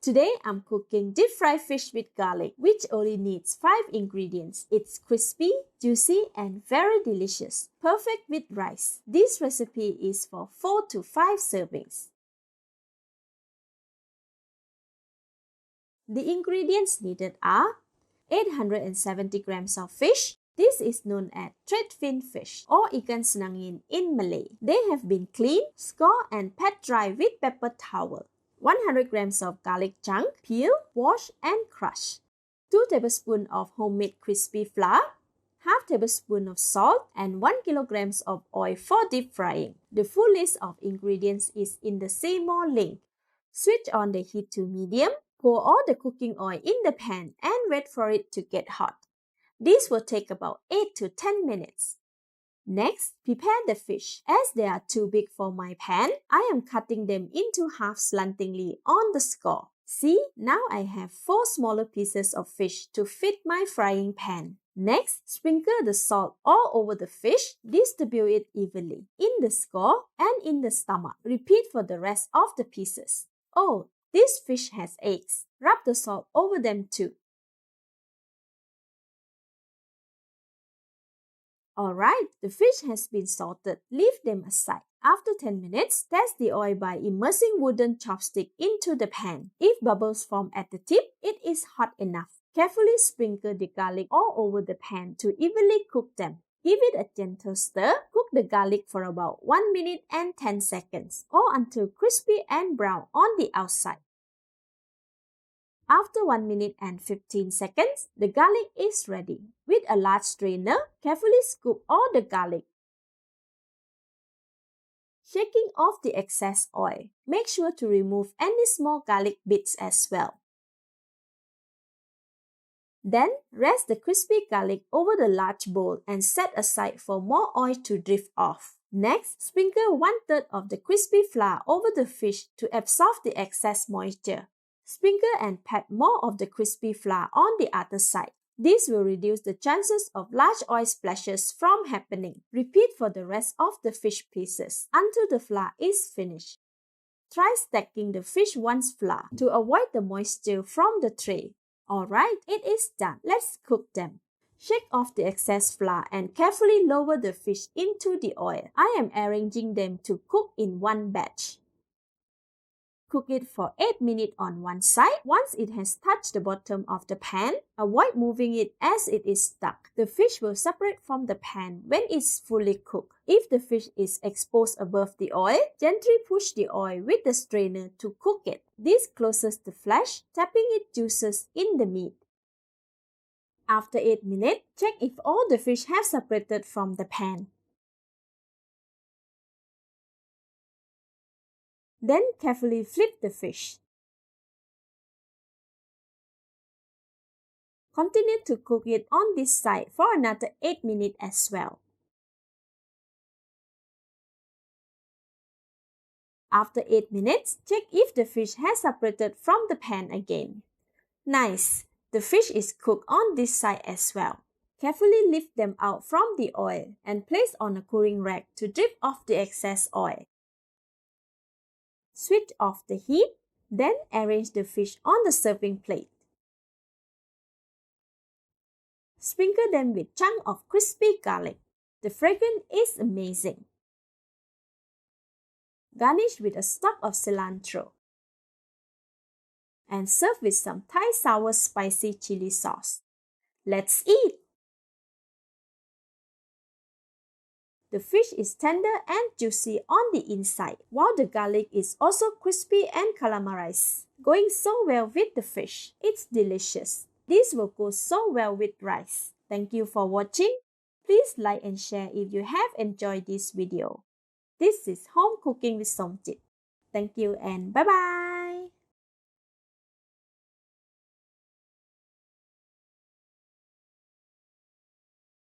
Today, I'm cooking deep fried fish with garlic, which only needs 5 ingredients. It's crispy, juicy, and very delicious. Perfect with rice. This recipe is for 4 to 5 servings. The ingredients needed are 870 grams of fish. This is known as threadfin fish or ikan senangin in Malay. They have been cleaned, scored, and pat dry with paper towel. 100 grams of garlic chunk, peel, wash, and crush. 2 tablespoons of homemade crispy flour, half tablespoon of salt, and 1 kilogram of oil for deep frying. The full list of ingredients is in the same link. Switch on the heat to medium. Pour all the cooking oil in the pan and wait for it to get hot. This will take about 8 to 10 minutes. Next, prepare the fish. As they are too big for my pan, I am cutting them into half slantingly on the score. See, now I have 4 smaller pieces of fish to fit my frying pan. Next, sprinkle the salt all over the fish. Distribute it evenly in the score and in the stomach. Repeat for the rest of the pieces. Oh, this fish has eggs. Rub the salt over them too. Alright, the fish has been salted. Leave them aside. After 10 minutes, test the oil by immersing wooden chopstick into the pan. If bubbles form at the tip, it is hot enough. Carefully sprinkle the garlic all over the pan to evenly cook them. Give it a gentle stir. Cook the garlic for about 1 minute and 10 seconds or until crispy and brown on the outside. After 1 minute and 15 seconds, the garlic is ready. With a large strainer, carefully scoop all the garlic. Shaking off the excess oil. Make sure to remove any small garlic bits as well. Then, rest the crispy garlic over the large bowl and set aside for more oil to drift off. Next, sprinkle 1/3 of the crispy flour over the fish to absorb the excess moisture. Sprinkle and pat more of the crispy flour on the other side. This will reduce the chances of large oil splashes from happening. Repeat for the rest of the fish pieces until the flour is finished. Try stacking the fish once flour to avoid the moisture from the tray. Alright, it is done. Let's cook them. Shake off the excess flour and carefully lower the fish into the oil. I am arranging them to cook in one batch. Cook it for 8 minutes on one side. Once it has touched the bottom of the pan, avoid moving it as it is stuck. The fish will separate from the pan when it's fully cooked. If the fish is exposed above the oil, gently push the oil with the strainer to cook it. This closes the flesh, tapping its juices in the meat. After 8 minutes, check if all the fish have separated from the pan. Then carefully flip the fish. Continue to cook it on this side for another 8 minutes as well. After 8 minutes, check if the fish has separated from the pan again. Nice! The fish is cooked on this side as well. Carefully lift them out from the oil and place on a cooling rack to drip off the excess oil. Switch off the heat, then arrange the fish on the serving plate. Sprinkle them with chunks of crispy garlic. The fragrance is amazing. Garnish with a stalk of cilantro. And serve with some Thai sour spicy chili sauce. Let's eat! The fish is tender and juicy on the inside, while the garlic is also crispy and caramelized, going so well with the fish. It's delicious. This will go so well with rice. Thank you for watching. Please like and share if you have enjoyed this video. This is Home Cooking with Somjit. Thank you and bye-bye.